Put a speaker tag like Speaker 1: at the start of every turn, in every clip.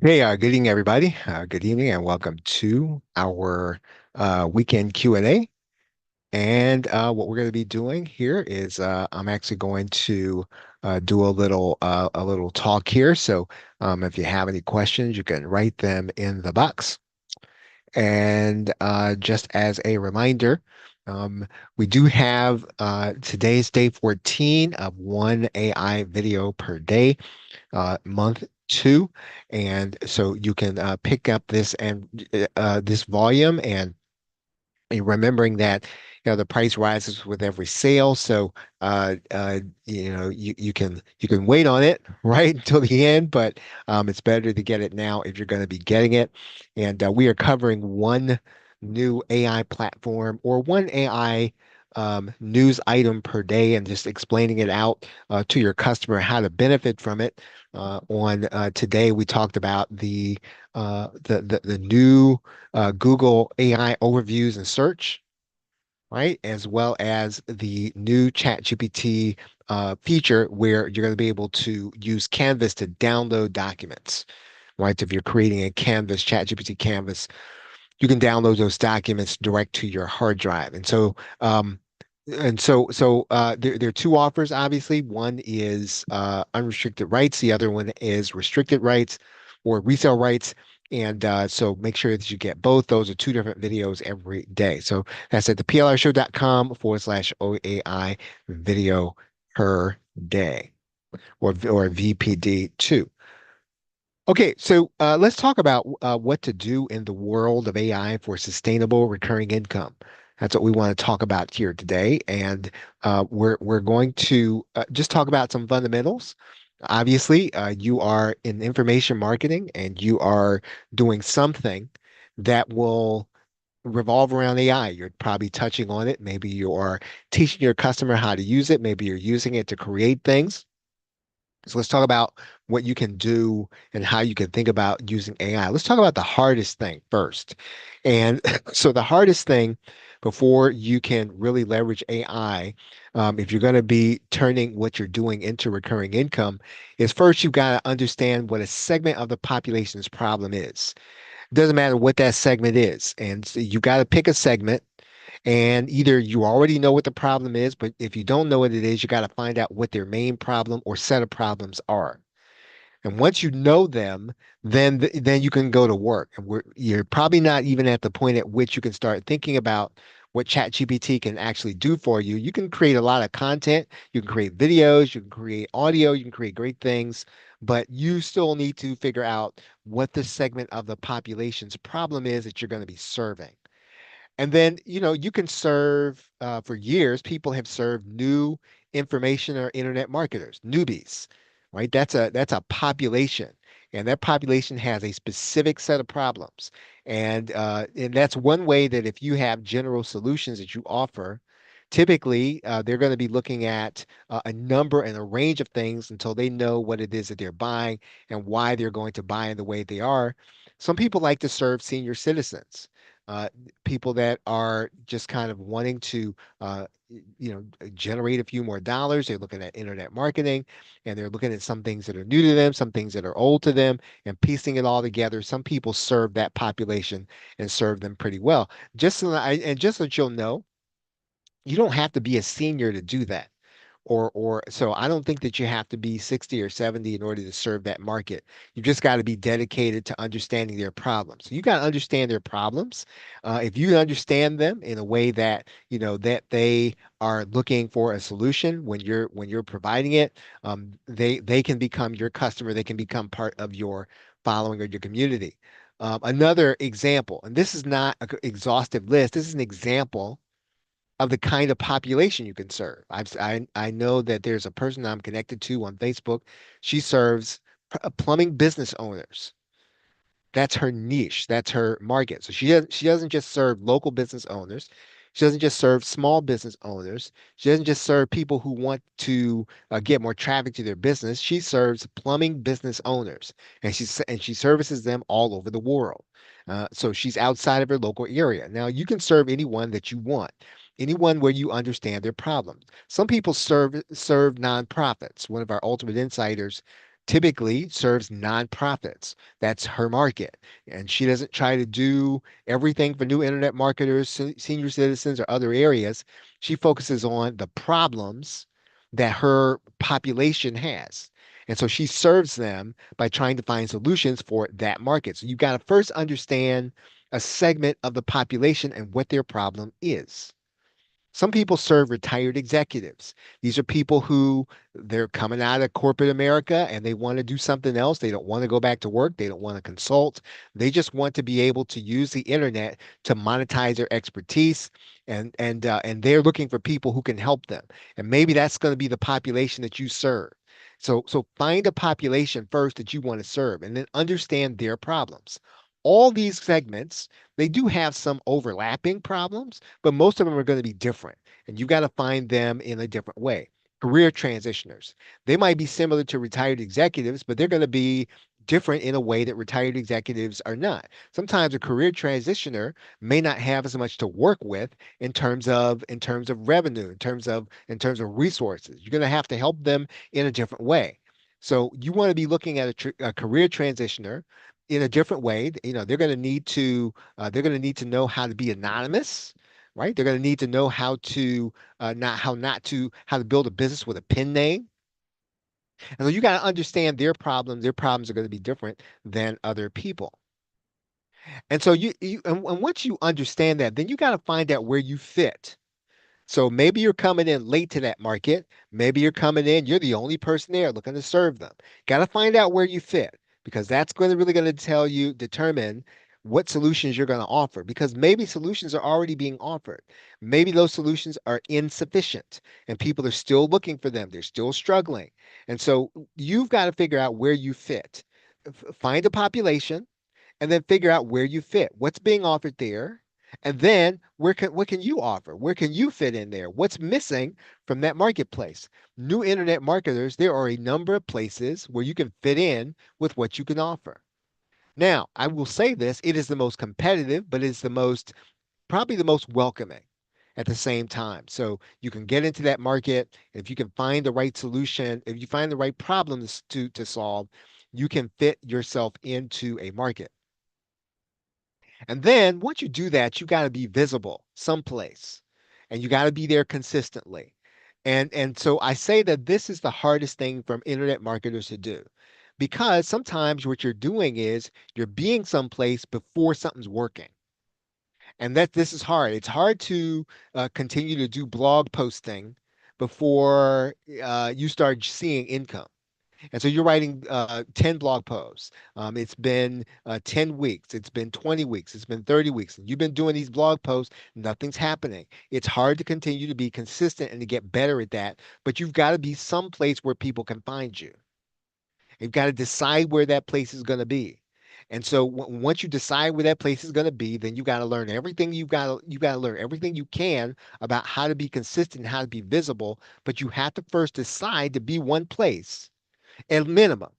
Speaker 1: Hey, good evening, everybody. Good evening, and welcome to our weekend Q&A. And what we're going to be doing here is I'm actually going to do a little talk here. So if you have any questions, you can write them in the box. And just as a reminder, we do have today's day 14 of one AI video per day, month two. And so you can pick up this volume and remembering that the price rises with every sale. So you can wait on it right until the end, but it's better to get it now if you're going to be getting it. And we are covering one new AI platform or one AI news item per day and just explaining it out to your customer how to benefit from it. On Today, we talked about the new Google AI overviews and search, right? As well as the new ChatGPT feature where you're going to be able to use Canvas to download documents, right? If you're creating a Canvas, ChatGPT Canvas, you can download those documents direct to your hard drive. And so there are two offers, obviously. One is unrestricted rights. The other one is restricted rights or resale rights. And so make sure that you get both. Those are two different videos every day. So that's at theplrshow.com/OAI video per day or VPD2. Okay, so let's talk about what to do in the world of AI for sustainable recurring income. That's what we want to talk about here today, and we're going to just talk about some fundamentals. Obviously, you are in information marketing, and you are doing something that will revolve around AI. You're probably touching on it. Maybe you are teaching your customer how to use it. Maybe you're using it to create things. So let's talk about what you can do and how you can think about using AI. Let's talk about the hardest thing first. And so the hardest thing before you can really leverage AI, if you're going to be turning what you're doing into recurring income, is first you've got to understand what a segment of the population's problem is. It doesn't matter what that segment is. And so you got to pick a segment and either you already know what the problem is, but if you don't know what it is, you got to find out what their main problem or set of problems are. And once you know them, then you can go to work. And you're probably not even at the point at which you can start thinking about what ChatGPT can actually do for you. You can create a lot of content, you can create videos, you can create audio, you can create great things, but you still need to figure out what the segment of the population's problem is that you're going to be serving. And then, you can serve for years, people have served new information or internet marketers, newbies, right? That's a population. And that population has a specific set of problems. And that's one way that if you have general solutions that you offer, typically they're going to be looking at a number and a range of things until they know what it is that they're buying and why they're going to buy in the way they are. Some people like to serve senior citizens. People that are just kind of wanting to, generate a few more dollars. They're looking at internet marketing and they're looking at some things that are new to them, some things that are old to them, and piecing it all together. Some people serve that population and serve them pretty well. Just so that you'll know, you don't have to be a senior to do that. Or so I don't think that you have to be 60 or 70 in order to serve that market. You just got to be dedicated to understanding their problems. So you got to understand their problems. If you understand them in a way that that they are looking for a solution when you're providing it, they can become your customer. They can become part of your following or your community. Another example, and this is not an exhaustive list. This is an example of the kind of population you can serve. I know that there's a person I'm connected to on Facebook. She serves plumbing business owners. That's her niche. That's her market. So she doesn't just serve local business owners. She doesn't just serve small business owners. She doesn't just serve people who want to get more traffic to their business. She serves plumbing business owners, and she services them all over the world. So she's outside of her local area. Now you can serve anyone that you want, anyone where you understand their problems. Some people serve nonprofits. One of our ultimate insiders typically serves nonprofits. That's her market. And she doesn't try to do everything for new internet marketers, senior citizens, or other areas. She focuses on the problems that her population has. And so she serves them by trying to find solutions for that market. So you've got to first understand a segment of the population and what their problem is. Some people serve retired executives. These are people who they're coming out of corporate America and they want to do something else. They don't want to go back to work. They don't want to consult. They just want to be able to use the internet to monetize their expertise, and they're looking for people who can help them. And maybe that's going to be the population that you serve. So find a population first that you want to serve and then understand their problems. All these segments, they do have some overlapping problems, but most of them are going to be different. And you got to find them in a different way. Career transitioners, they might be similar to retired executives, but they're going to be different in a way that retired executives are not. Sometimes a career transitioner may not have as much to work with in terms of revenue, in terms of resources. You're going to have to help them in a different way. So you want to be looking at a career transitioner in a different way. They're going to need to know how to be anonymous, right? They're going to need to know how to build a business with a pen name. And so you got to understand their problems. Their problems are going to be different than other people. And so and once you understand that, then you got to find out where you fit. So maybe you're coming in late to that market. Maybe you're coming in, you're the only person there looking to serve them. Got to find out where you fit because that's really going to determine what solutions you're going to offer because maybe solutions are already being offered. Maybe those solutions are insufficient and people are still looking for them. They're still struggling. And so you've got to figure out where you fit. Find a population and then figure out where you fit. What's being offered there? And then what can you offer? Where can you fit in there? What's missing from that marketplace? New internet marketers, there are a number of places where you can fit in with what you can offer. Now, I will say this, it is the most competitive, but it's the most probably the most welcoming at the same time. So you can get into that market. If you can find the right solution, if you find the right problems to solve, you can fit yourself into a market. And then once you do that, you got to be visible someplace and you got to be there consistently. And so I say that this is the hardest thing from internet marketers to do because sometimes what you're doing is you're being someplace before something's working. And that this is hard. It's hard to continue to do blog posting before you start seeing income. And so you're writing 10 blog posts. It's been 10 weeks. It's been 20 weeks. It's been 30 weeks. And you've been doing these blog posts. Nothing's happening. It's hard to continue to be consistent and to get better at that. But you've got to be someplace where people can find you. You've got to decide where that place is going to be. And so once you decide where that place is going to be, then you got to learn everything you got to learn everything you can about how to be consistent, how to be visible. But you have to first decide to be one place at minimum.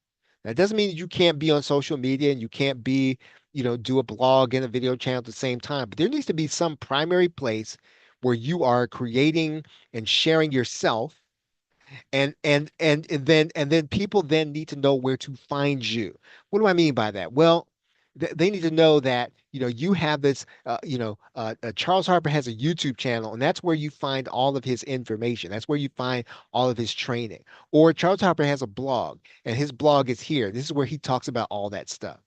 Speaker 1: That doesn't mean you can't be on social media and you can't do a blog and a video channel at the same time. But there needs to be some primary place where you are creating and sharing yourself, and then people then need to know where to find you. What do I mean by that? Well, they need to know that you have this. Charles Harper has a YouTube channel, and that's where you find all of his information. That's where you find all of his training. Or Charles Harper has a blog, and his blog is here. This is where he talks about all that stuff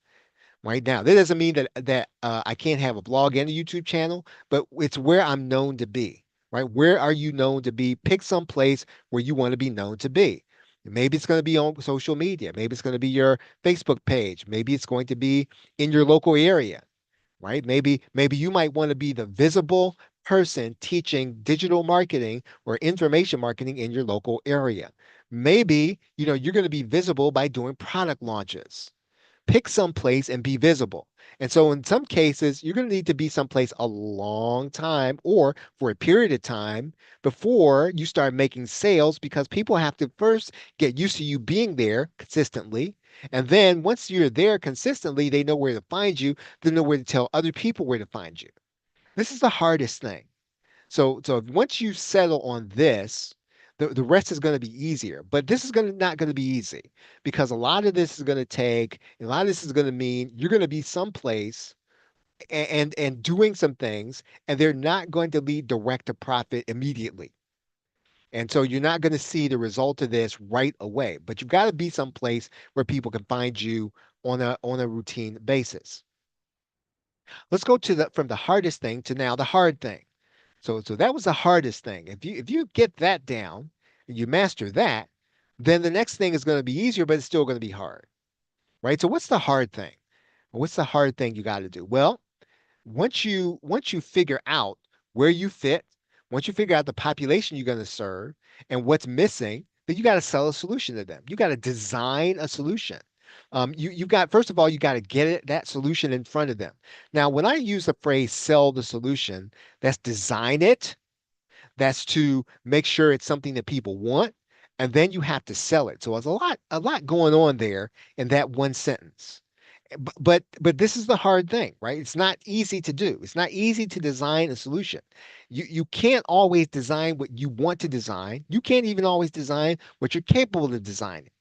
Speaker 1: right now. That doesn't mean that I can't have a blog and a YouTube channel, but it's where I'm known to be, right? Where are you known to be? Pick some place where you want to be known to be. Maybe it's going to be on social media. Maybe it's going to be your Facebook page. Maybe it's going to be in your local area, right? Maybe you might want to be the visible person teaching digital marketing or information marketing in your local area. Maybe, you're going to be visible by doing product launches. Pick some place and be visible. And so in some cases, you're going to need to be someplace a long time or for a period of time before you start making sales because people have to first get used to you being there consistently. And then once you're there consistently, they know where to find you. They know where to tell other people where to find you. This is the hardest thing. So once you settle on this, The rest is going to be easier, but this is going to not going to be easy because a lot of this is going to take, a lot of this is going to mean you're going to be someplace and doing some things, and they're not going to lead direct to profit immediately. And so you're not going to see the result of this right away, but you've got to be someplace where people can find you on a routine basis. Let's go to the from the hardest thing to now the hard thing. So that was the hardest thing. If you get that down and you master that, then the next thing is going to be easier, but it's still going to be hard, right? So what's the hard thing? What's the hard thing you got to do? Well, once you figure out where you fit, once you figure out the population you're going to serve and what's missing, then you got to sell a solution to them. You got to design a solution. You got first of all, you got to get that solution in front of them. Now, when I use the phrase "sell the solution," that's design it. That's to make sure it's something that people want, and then you have to sell it. So there's a lot going on there in that one sentence. But this is the hard thing, right? It's not easy to do. It's not easy to design a solution. You can't always design what you want to design. You can't even always design what you're capable of designing.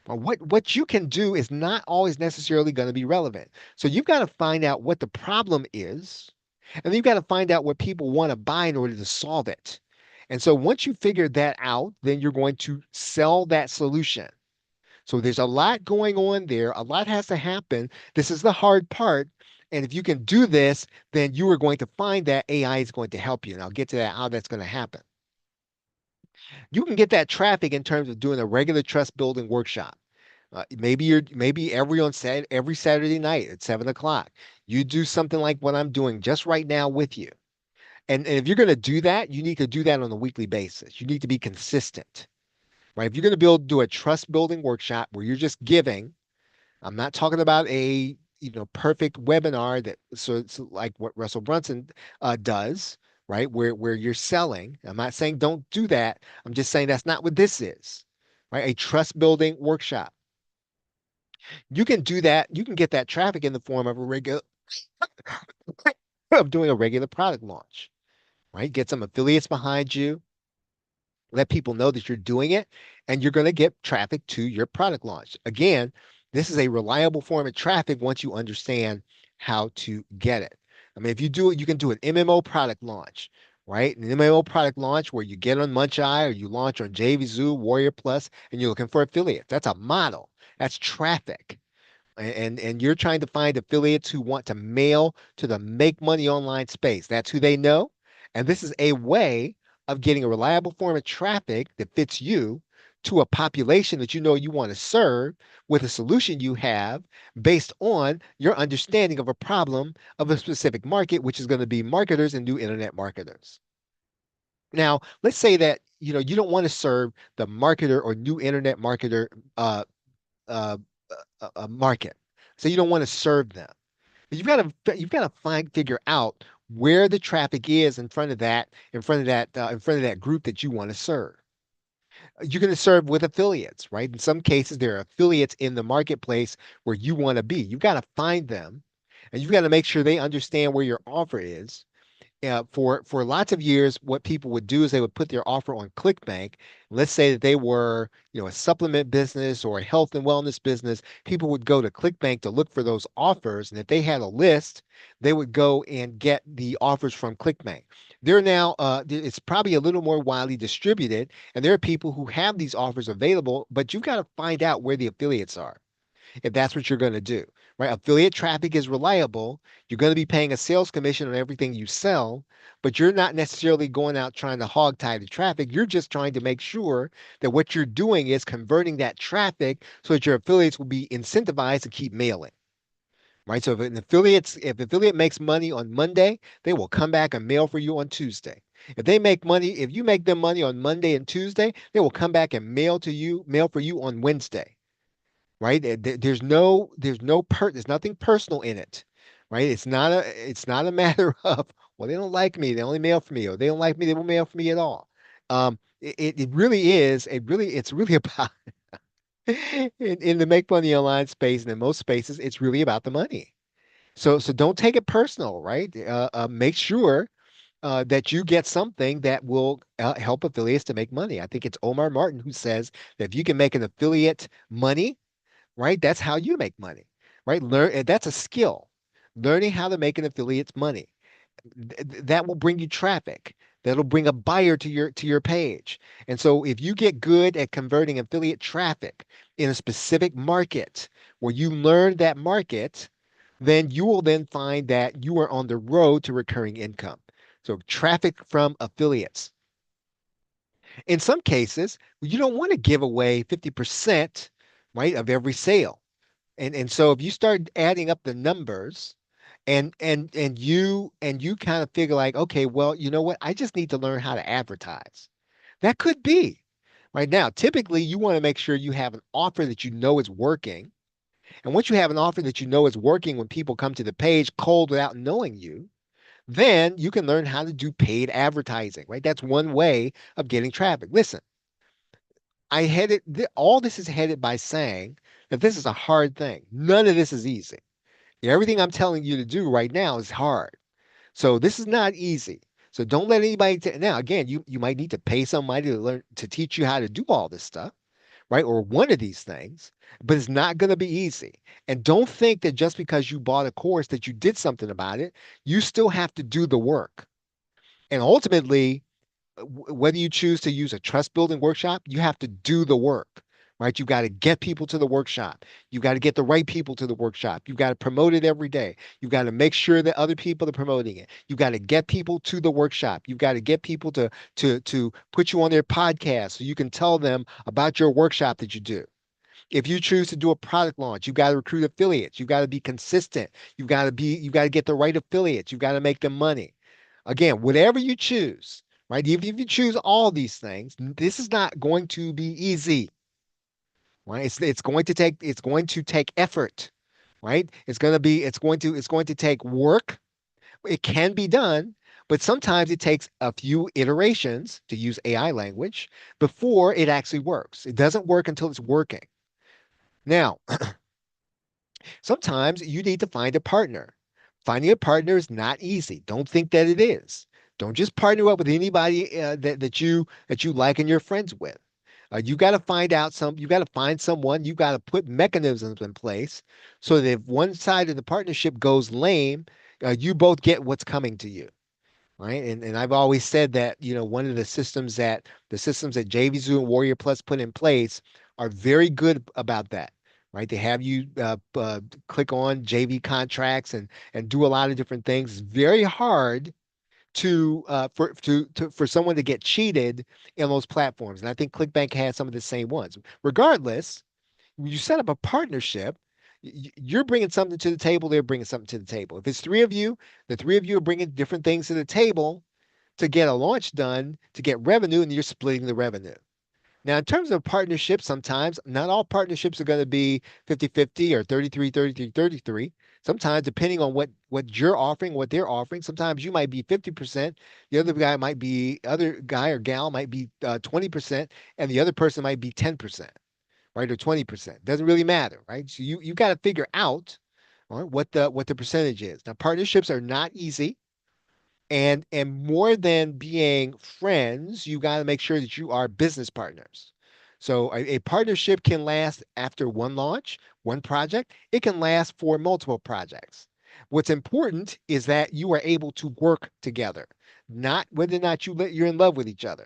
Speaker 1: But what you can do is not always necessarily going to be relevant. So you've got to find out what the problem is, and then you've got to find out what people want to buy in order to solve it. And so once you figure that out, then you're going to sell that solution. So there's a lot going on there. A lot has to happen. This is the hard part. And if you can do this, then you are going to find that AI is going to help you. And I'll get to that, how that's going to happen. You can get that traffic in terms of doing a regular trust building workshop. Maybe every Saturday night at 7 o'clock, you do something like what I'm doing just right now with you. And if you're going to do that, you need to do that on a weekly basis. You need to be consistent, right? If you're going to do a trust building workshop where you're just giving, I'm not talking about a perfect webinar that so it's like what Russell Brunson does, right? Where you're selling. I'm not saying don't do that. I'm just saying that's not what this is, right? A trust building workshop. You can do that. You can get that traffic in the form of a regular of doing a regular product launch, right? Get some affiliates behind you, let people know that you're doing it, and you're going to get traffic to your product launch. Again, this is a reliable form of traffic once you understand how to get it. I mean, if you do it, you can do an MMO product launch, right? An MMO product launch where you get on Muncheye or you launch on JVZoo, Warrior Plus, and you're looking for affiliates. That's a model. That's traffic. And you're trying to find affiliates who want to mail to the make money online space. That's who they know. And this is a way of getting a reliable form of traffic that fits you to a population that you know you want to serve with a solution you have based on your understanding of a problem of a specific market, which is going to be marketers and new internet marketers. Now, let's say that you don't want to serve the marketer or new internet marketer uh, uh, a market. So you don't want to serve them. But you've got to figure out where the traffic is in front of that group that you want to serve. You're going to serve with affiliates, right? In some cases, there are affiliates in the marketplace where you want to be. You've got to find them, and you've got to make sure they understand where your offer is. For lots of years, what people would do is they would put their offer on ClickBank. Let's say that they were, a supplement business or a health and wellness business. People would go to ClickBank to look for those offers, and if they had a list, they would go and get the offers from ClickBank. They're now, it's probably a little more widely distributed, and there are people who have these offers available, but you've got to find out where the affiliates are if that's what you're going to do, right? Affiliate traffic is reliable. You're going to be paying a sales commission on everything you sell, but you're not necessarily going out trying to hog tie the traffic. You're just trying to make sure that what you're doing is converting that traffic so that your affiliates will be incentivized to keep mailing. Right. So if affiliate makes money on Monday, they will come back and mail for you on Tuesday. If you make them money on Monday and Tuesday, they will come back and mail for you on Wednesday, right? There's nothing personal in it, right? It's not a matter of, well, they don't like me, they only mail for me, or they don't like me, they won't mail for me at all. It really is, it's really about in the make money online space and in most spaces, it's really about the money. So don't take it personal, right? Make sure that you get something that will help affiliates to make money. I think it's Omar Martin who says that if you can make an affiliate money, right, that's how you make money, right? That's a skill, learning how to make an affiliate's money. That will bring you traffic. That'll bring a buyer to your page. And so if you get good at converting affiliate traffic in a specific market where you learn that market, then you will then find that you are on the road to recurring income. So traffic from affiliates. In some cases, you don't want to give away 50%, right, of every sale. And so if you start adding up the numbers and you kind of figure like, okay, well, you know what? I just need to learn how to advertise. That could be. Right now, typically you want to make sure you have an offer that you know is working. And once you have an offer that you know is working when people come to the page cold without knowing you, then you can learn how to do paid advertising, right? That's one way of getting traffic. Listen, all this is headed by saying that this is a hard thing. None of this is easy. Everything I'm telling you to do right now is hard. So this is not easy. So don't let anybody now again, you might need to pay somebody to learn to teach you how to do all this stuff, right? Or one of these things, but it's not going to be easy. And don't think that just because you bought a course that you did something about it, you still have to do the work. And ultimately, whether you choose to use a trust building workshop, you have to do the work, right? You got to get people to the workshop. You got to get the right people to the workshop. You got to promote it every day. You got to make sure that other people are promoting it. You got to get people to the workshop. You got to get people to put you on their podcast so you can tell them about your workshop that you do. If you choose to do a product launch, you got to recruit affiliates. You got to be consistent. You got to get the right affiliates. You got to make them money. Again, whatever you choose, right? Even if you choose all these things, this is not going to be easy, right? It's going to take effort, right? It's going to take work. It can be done, but sometimes it takes a few iterations, to use AI language, before it actually works. It doesn't work until it's working. Now, sometimes you need to find a partner. Finding a partner is not easy. Don't think that it is. Don't just partner up with anybody that you like and you're friends with. You got to find someone, you got to put mechanisms in place so that if one side of the partnership goes lame, you both get what's coming to you, right? And I've always said that, one of the systems that JVZoo and Warrior Plus put in place are very good about that, right? They have you click on JV contracts and do a lot of different things. It's very hard for someone to get cheated in those platforms, and I think ClickBank has some of the same ones. Regardless, when you set up a partnership, you're bringing something to the table, they're bringing something to the table. If it's three of you, the three of you are bringing different things to the table to get a launch done, to get revenue, and you're splitting the revenue. Now, in terms of partnerships, sometimes not all partnerships are going to be 50-50 or 33-33-33. Sometimes, depending on what you're offering, what they're offering, sometimes you might be 50%, other guy or gal might be 20%, and the other person might be 10%, right? Or 20%. Doesn't really matter, right? So you got to figure out, right, what the percentage is. Now, partnerships are not easy. And more than being friends, you got to make sure that you are business partners. So a partnership can last after one launch, one project. It can last for multiple projects. What's important is that you are able to work together, not whether or not you're in love with each other.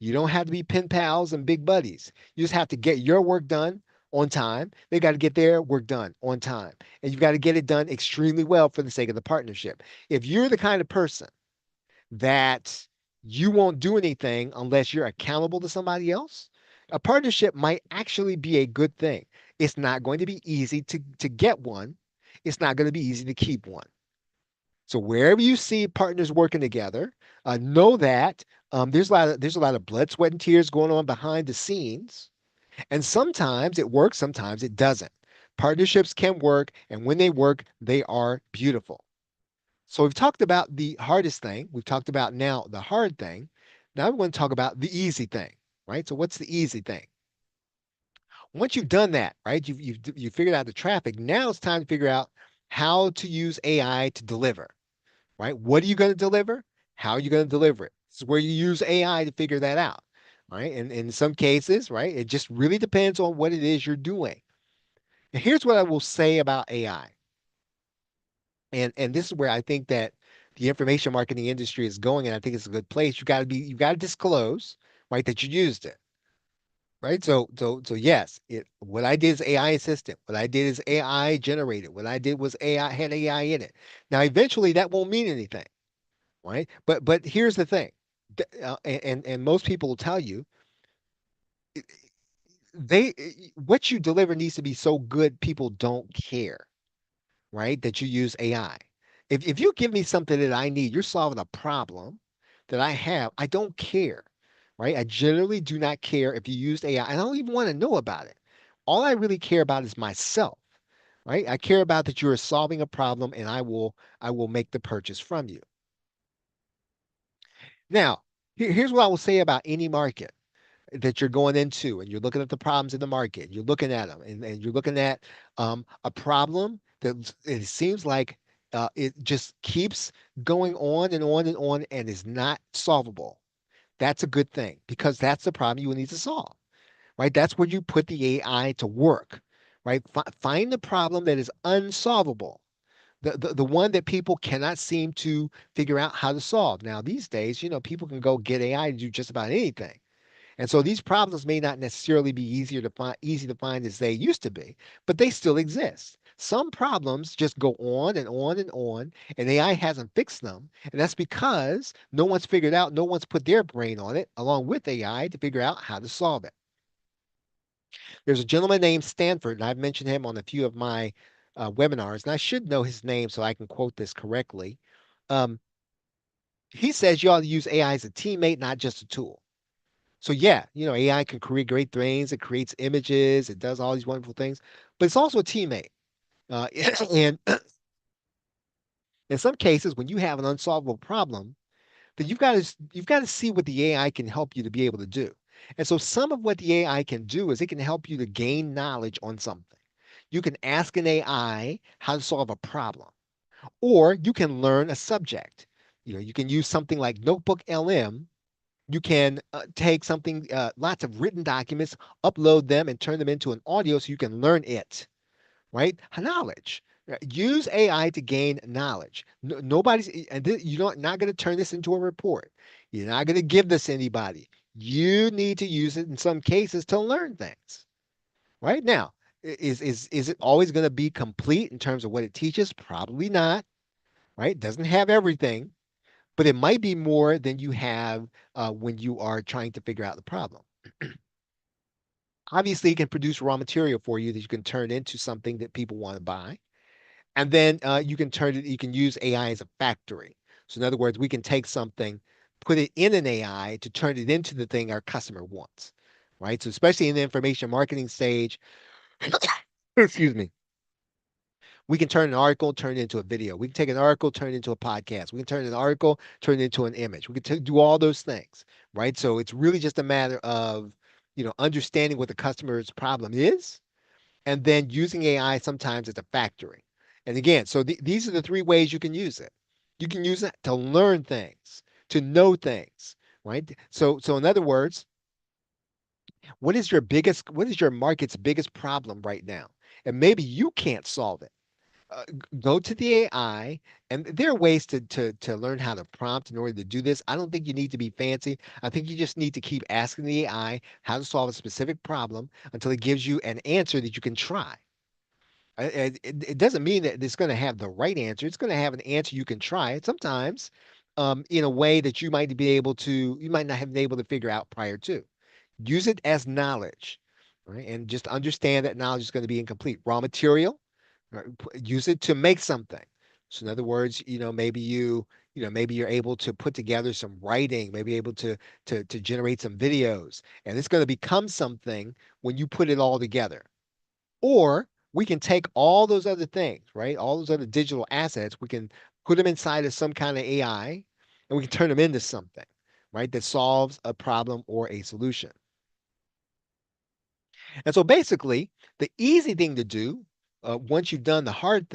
Speaker 1: You don't have to be pen pals and big buddies. You just have to get your work done on time. They got to get their work done on time. And you've got to get it done extremely well for the sake of the partnership. If you're the kind of person that you won't do anything unless you're accountable to somebody else, a partnership might actually be a good thing. It's not going to be easy to get one. It's not going to be easy to keep one. So wherever you see partners working together, know that there's a lot of blood, sweat, and tears going on behind the scenes. And sometimes it works, sometimes it doesn't. Partnerships can work, and when they work, they are beautiful. So we've talked about the hardest thing. We've talked about now the hard thing. Now we want to talk about the easy thing, right? So what's the easy thing? Once you've done that, right? You've figured out the traffic. Now it's time to figure out how to use AI to deliver, right? What are you going to deliver? How are you going to deliver it? This is where you use AI to figure that out, right? And in some cases, right, it just really depends on what it is you're doing. And here's what I will say about AI. And this is where I think that the information marketing industry is going, and I think it's a good place. You got to disclose, right, that you used it, right? So yes, what I did is AI assistant. What I did is AI generated. What I did was AI had AI in it. Now, eventually, that won't mean anything, right? But here's the thing, and most people will tell you they what you deliver needs to be so good people don't care, right? That you use AI. If you give me something that I need, you're solving a problem that I have, I don't care, right? I generally do not care if you used AI. I don't even want to know about it. All I really care about is myself, right? I care about that you're solving a problem and I will make the purchase from you. Now, here's what I will say about any market that you're going into and you're looking at the problems in the market, you're looking at them and you're looking at a problem that it seems like it just keeps going on and on and on and is not solvable. That's a good thing because that's the problem you will need to solve, right? That's where you put the AI to work, right? Find the problem that is unsolvable. The one that people cannot seem to figure out how to solve. Now, these days, people can go get AI to do just about anything. And so these problems may not necessarily be easy to find as they used to be, but they still exist. Some problems just go on and on and on, and AI hasn't fixed them. And that's because no one's figured out, no one's put their brain on it along with AI to figure out how to solve it. There's a gentleman named Stanford, and I've mentioned him on a few of my webinars, and I should know his name so I can quote this correctly. Um, he says you ought to use AI as a teammate, not just a tool. So yeah, AI can create great things. It creates images. It does all these wonderful things, but it's also a teammate. Uh, and in some cases, when you have an unsolvable problem, then you've got to see what the AI can help you to be able to do. And so some of what the AI can do is it can help you to gain knowledge on something. You can ask an AI how to solve a problem, or you can learn a subject. You can use something like Notebook LM. You can take something, lots of written documents, upload them, and turn them into an audio so you can learn it, right? Knowledge. Use AI to gain knowledge. Nobody's, and you're not going to turn this into a report. You're not going to give this to anybody. You need to use it in some cases to learn things. Right now, is it always going to be complete in terms of what it teaches? Probably not. Right? It doesn't have everything, but it might be more than you have when you are trying to figure out the problem. Obviously, it can produce raw material for you that you can turn into something that people want to buy. And then you can use AI as a factory. So, in other words, we can take something, put it in an AI to turn it into the thing our customer wants, right? So, especially in the information marketing stage, excuse me, we can turn an article, turn it into a video. We can take an article, turn it into a podcast. We can turn an article, turn it into an image. We can do all those things, right? So it's really just a matter of, understanding what the customer's problem is, and then using AI sometimes as a factory. And again, so these are the three ways you can use it. You can use it to learn things, to know things, right? So in other words, what is your market's biggest problem right now? And maybe you can't solve it. Go to the AI, and there are ways to learn how to prompt in order to do this. I don't think you need to be fancy. I think you just need to keep asking the AI how to solve a specific problem until it gives you an answer that you can try. It doesn't mean that it's going to have the right answer. It's going to have an answer you can try. And sometimes, in a way that you might not have been able to figure out prior to. Use it as knowledge, right? And just understand that knowledge is going to be incomplete. Raw material, right? Use it to make something. So in other words, maybe you're able to put together some writing, maybe able to generate some videos, and it's going to become something when you put it all together. Or we can take all those other things, right? All those other digital assets, we can put them inside of some kind of AI, and we can turn them into something, right? That solves a problem or a solution. And so basically, the easy thing to do, once you've done the hardest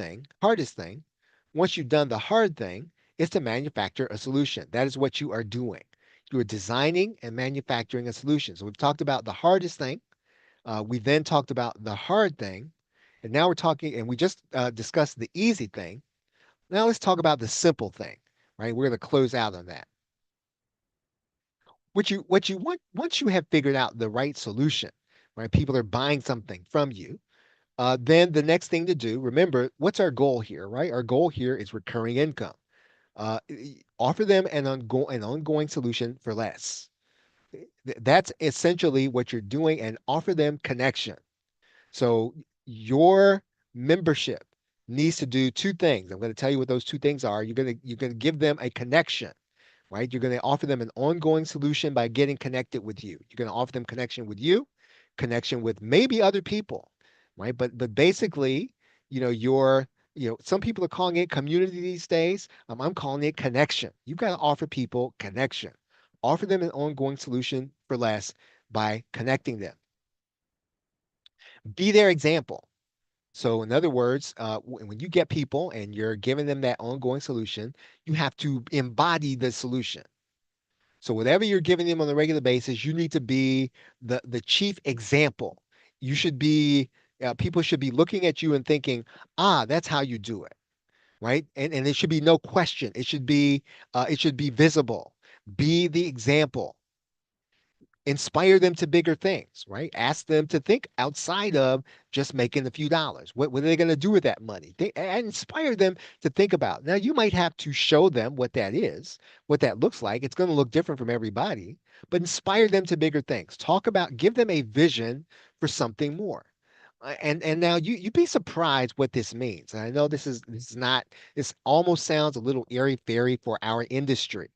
Speaker 1: thing, once you've done the hard thing, It's to manufacture a solution. That is what you are doing. You are designing and manufacturing a solution. So we've talked about the hardest thing. We then talked about the hard thing. And now we're talking, and we just discussed the easy thing. Now let's talk about the simple thing, right? We're going to close out on that. What you want once you have figured out the right solution, right? People are buying something from you. Then the next thing to do, remember, what's our goal here, right? Our goal here is recurring income. Offer them an ongoing solution for less. That's essentially what you're doing, and offer them connection. So your membership needs to do two things. I'm going to tell you what those two things are. You're going to give them a connection, right? You're going to offer them an ongoing solution by getting connected with you. You're going to offer them connection with you, connection with maybe other people, right? But basically, some people are calling it community these days. I'm calling it connection. You've got to offer people connection. Offer them an ongoing solution for less by connecting them. Be their example. So, in other words, when you get people and you're giving them that ongoing solution, you have to embody the solution. So whatever you're giving them on a regular basis, you need to be the chief example. You should be People should be looking at you and thinking, ah, that's how you do it, right? And it should be no question. It should be visible. Be the example. Inspire them to bigger things, right? Ask them to think outside of just making a few dollars. What are they going to do with that money? And inspire them to think about. Now, you might have to show them what that is, what that looks like. It's going to look different from everybody, but inspire them to bigger things. Give them a vision for something more. And now you'd be surprised what this means. And I know this is not. This almost sounds a little airy fairy for our industry,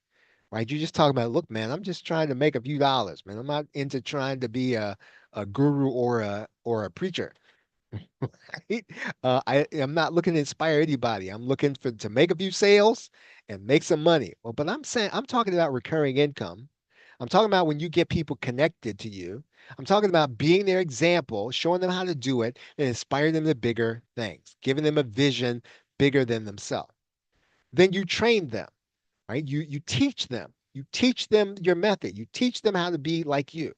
Speaker 1: right? You're just talking about, look, man, I'm just trying to make a few dollars, man. I'm not into trying to be a guru or a preacher. Right? I'm not looking to inspire anybody. I'm looking for to make a few sales and make some money. Well, but I'm talking about recurring income. I'm talking about when you get people connected to you. I'm talking about being their example, showing them how to do it, and inspire them to bigger things, giving them a vision bigger than themselves. Then you train them, right? You teach them. You teach them your method. You teach them how to be like you,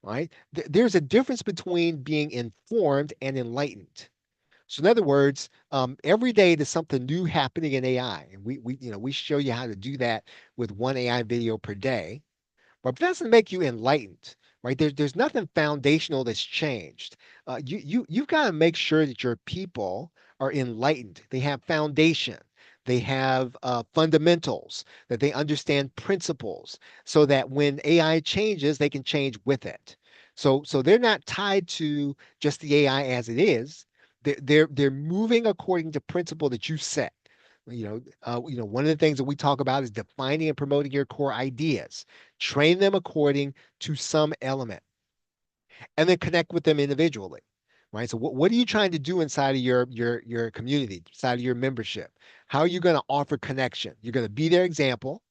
Speaker 1: right? There's a difference between being informed and enlightened. So in other words, every day there's something new happening in AI, and we show you how to do that with one AI video per day. But it doesn't make you enlightened, right? There's nothing foundational that's changed. You've got to make sure that your people are enlightened. They have foundation. They have fundamentals, that they understand principles, so that when AI changes, they can change with it. So they're not tied to just the AI as it is. They're moving according to principle that you set. One of the things that we talk about is defining and promoting your core ideas. Train them according to some element, and then connect with them individually. Right. So what are you trying to do inside of your community, inside of your membership? How are you going to offer connection? You're going to be their example.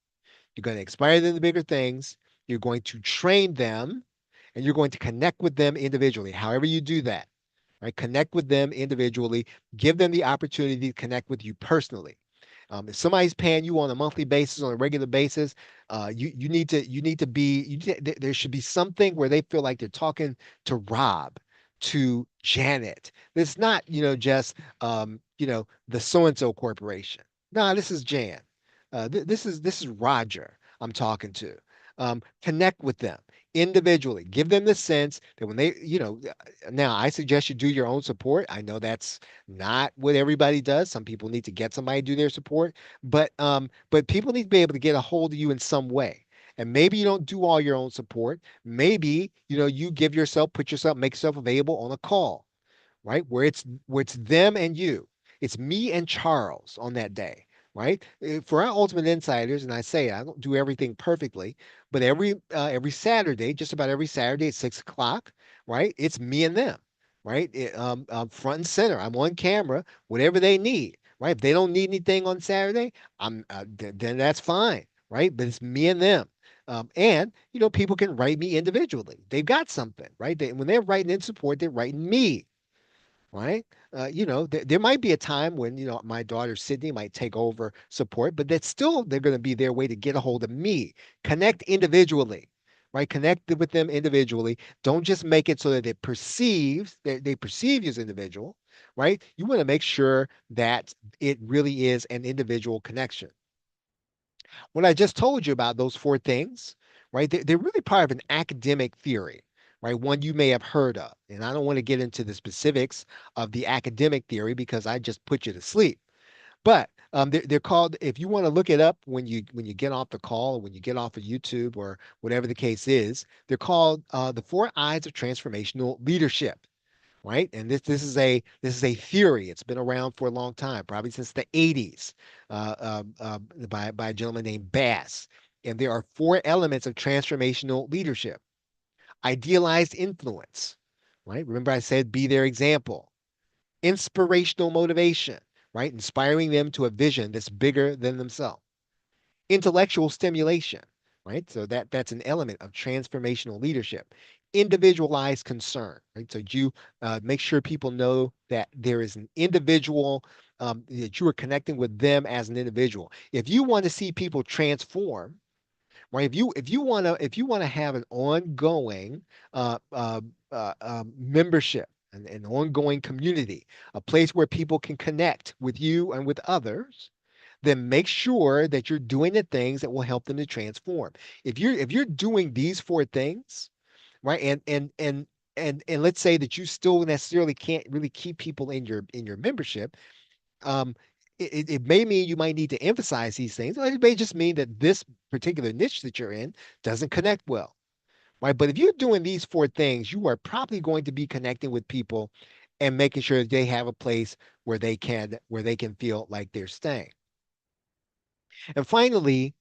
Speaker 1: You're going to inspire them to bigger things. You're going to train them, and you're going to connect with them individually. However you do that, right? Connect with them individually. Give them the opportunity to connect with you personally. If somebody's paying you on a monthly basis, on a regular basis, there should be something where they feel like they're talking to Rob, to Janet. It's not, the so and so corporation. No, this is Jan. This is Roger I'm talking to. Connect with them individually. Give them the sense that when now I suggest you do your own support. I know that's not what everybody does. Some people need to get somebody to do their support, but people need to be able to get a hold of you in some way. And maybe you don't do all your own support. Maybe, you put yourself, make yourself available on a call, right? Where it's them and you. It's me and Charles on that day, right? For our ultimate insiders, and I say I don't do everything perfectly, but every Saturday, just about every Saturday at 6 o'clock, right? It's me and them, right? Front and center. I'm on camera, whatever they need, right? If they don't need anything on Saturday, then that's fine, right? But it's me and them. And people can write me individually. They've got something, right? When they're writing in support, they're writing me, right? There might be a time when, my daughter Sydney might take over support, but that's still they're going to be their way to get a hold of me, connect individually, right? Connect with them individually. Don't just make it so that they perceive you as individual, right? You want to make sure that it really is an individual connection. What I just told you about those four things, right? They're really part of an academic theory, right? One you may have heard of. And I don't want to get into the specifics of the academic theory because I just put you to sleep. But they're called, if you want to look it up when you get off the call, or when you get off of YouTube or whatever the case is, they're called the four I's of transformational leadership, right? And this is a theory. It's been around for a long time, probably since the 80s, by a gentleman named Bass. And there are four elements of transformational leadership: idealized influence, right? Remember, I said be their example. Inspirational motivation, right? Inspiring them to a vision that's bigger than themselves. Intellectual stimulation, right? So that's an element of transformational leadership. Individualized concern, right? So you make sure people know that there is an individual, that you are connecting with them as an individual. If you want to see people transform, right? If you want to have an ongoing membership, an ongoing community, a place where people can connect with you and with others, then make sure that you're doing the things that will help them to transform. If you're doing these four things, right, and let's say that you still necessarily can't really keep people in your membership, um, it may mean you might need to emphasize these things, or it may just mean that this particular niche that you're in doesn't connect well, right? But if you're doing these four things, you are probably going to be connecting with people and making sure that they have a place where they can feel like they're staying. And finally,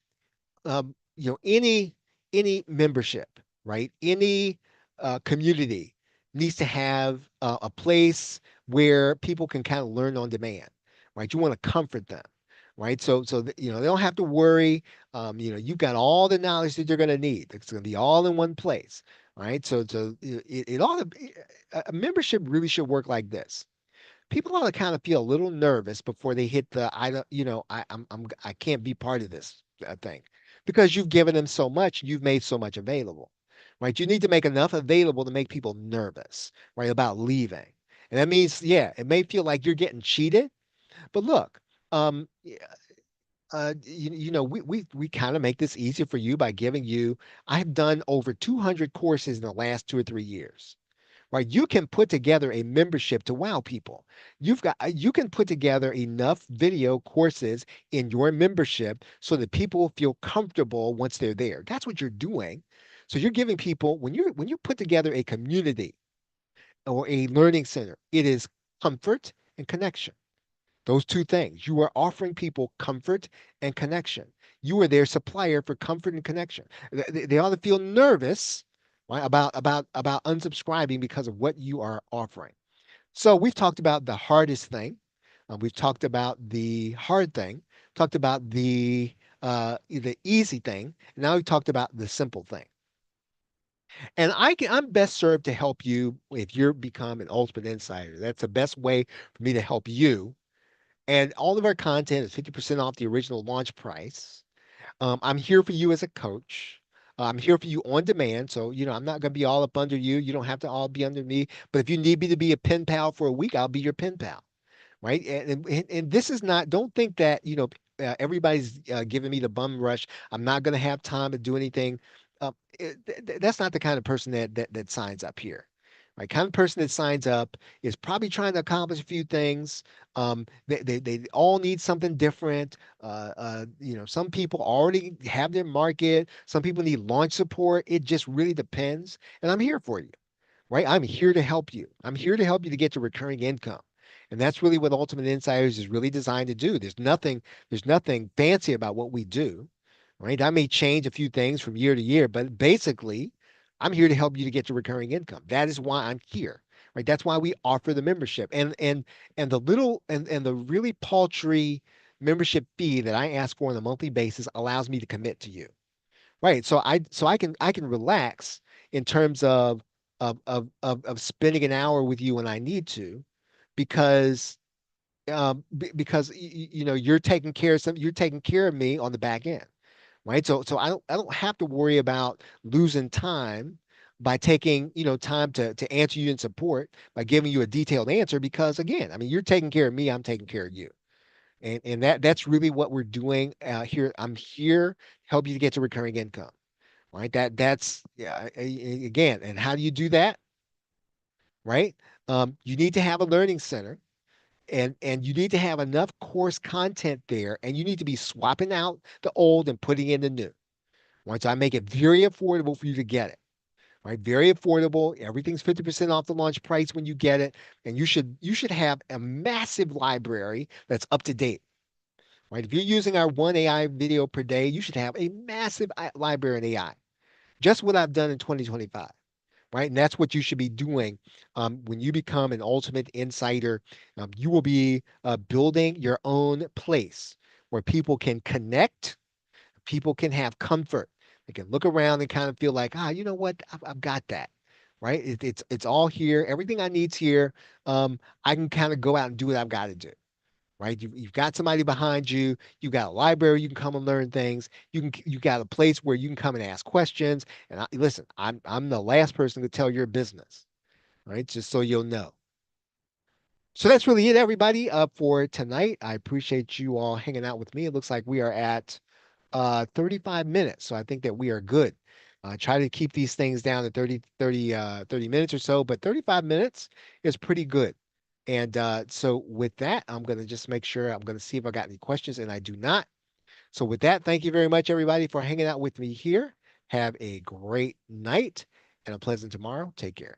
Speaker 1: any membership, right? Any community needs to have a place where people can kind of learn on demand, right? You want to comfort them, right? So they don't have to worry. You've got all the knowledge that they're going to need. It's going to be all in one place, right? So it all a membership really should work like this. People ought to kind of feel a little nervous before they hit the I don't you know I can't be part of this thing, because you've given them so much, you've made so much available, right? You need to make enough available to make people nervous, right, about leaving. And that means, yeah, it may feel like you're getting cheated, but look, yeah, we kind of make this easier for you by giving you. I've done over 200 courses in the last 2 or 3 years, right? You can put together a membership to wow people. You can put together enough video courses in your membership so that people feel comfortable once they're there. That's what you're doing. So you're giving people, when you put together a community or a learning center, it is comfort and connection. Those two things. You are offering people comfort and connection. You are their supplier for comfort and connection. They ought to feel nervous, right, about unsubscribing because of what you are offering. So we've talked about the hardest thing. We've talked about the hard thing. Talked about the easy thing. And now we've talked about the simple thing. And I'm best served to help you if you're become an ultimate insider. That's the best way for me to help you, and all of our content is 50% off the original launch price. I'm here for you as a coach. I'm here for you on demand. So, I'm not going to be all up under you. You don't have to all be under me. But if you need me to be a pen pal for a week, I'll be your pen pal, right? And this is not, don't think that, everybody's giving me the bum rush. I'm not going to have time to do anything. That's not the kind of person that signs up here. Right, kind of person that signs up is probably trying to accomplish a few things. They all need something different. Some people already have their market. Some people need launch support. It just really depends. And I'm here for you, right? I'm here to help you. I'm here to help you to get to recurring income. And that's really what Ultimate Insiders is really designed to do. There's nothing fancy about what we do, right? I may change a few things from year to year, but basically, I'm here to help you to get to recurring income. That is why I'm here, right? That's why we offer the membership. And the really paltry membership fee that I ask for on a monthly basis allows me to commit to you. Right. So I can relax in terms of spending an hour with you when I need to, because you know you're taking care of you're taking care of me on the back end, right? So I don't have to worry about losing time by taking, you know, time to answer you in support by giving you a detailed answer because again, I mean, you're taking care of me, I'm taking care of you. And that's really what we're doing here. I'm here to help you to get to recurring income, right? That's yeah, again, and how do you do that, right? You need to have a learning center and you need to have enough course content there and you need to be swapping out the old and putting in the new. Right? So I make it very affordable for you to get it. Right? Very affordable. Everything's 50% off the launch price when you get it. And you should have a massive library that's up to date. Right? If you're using our one AI video per day, you should have a massive library in AI. Just what I've done in 2025. Right? And that's what you should be doing when you become an ultimate insider. You will be building your own place where people can connect, people can have comfort. They can look around and kind of feel like, you know what, I've got that. Right? It's all here. Everything I need's here. I can kind of go out and do what I've got to do. Right? You've got somebody behind you. You've got a library. You can come and learn things. You got a place where you can come and ask questions. And listen, I'm the last person to tell your business. Right? Just so you'll know. So that's really it, everybody, for tonight. I appreciate you all hanging out with me. It looks like we are at 35 minutes. So I think that we are good. Try to keep these things down to 30 minutes or so, but 35 minutes is pretty good. And so with that, I'm going to just make sure I'm going to see if I got any questions, and I do not. So with that, thank you very much, everybody, for hanging out with me here. Have a great night and a pleasant tomorrow. Take care.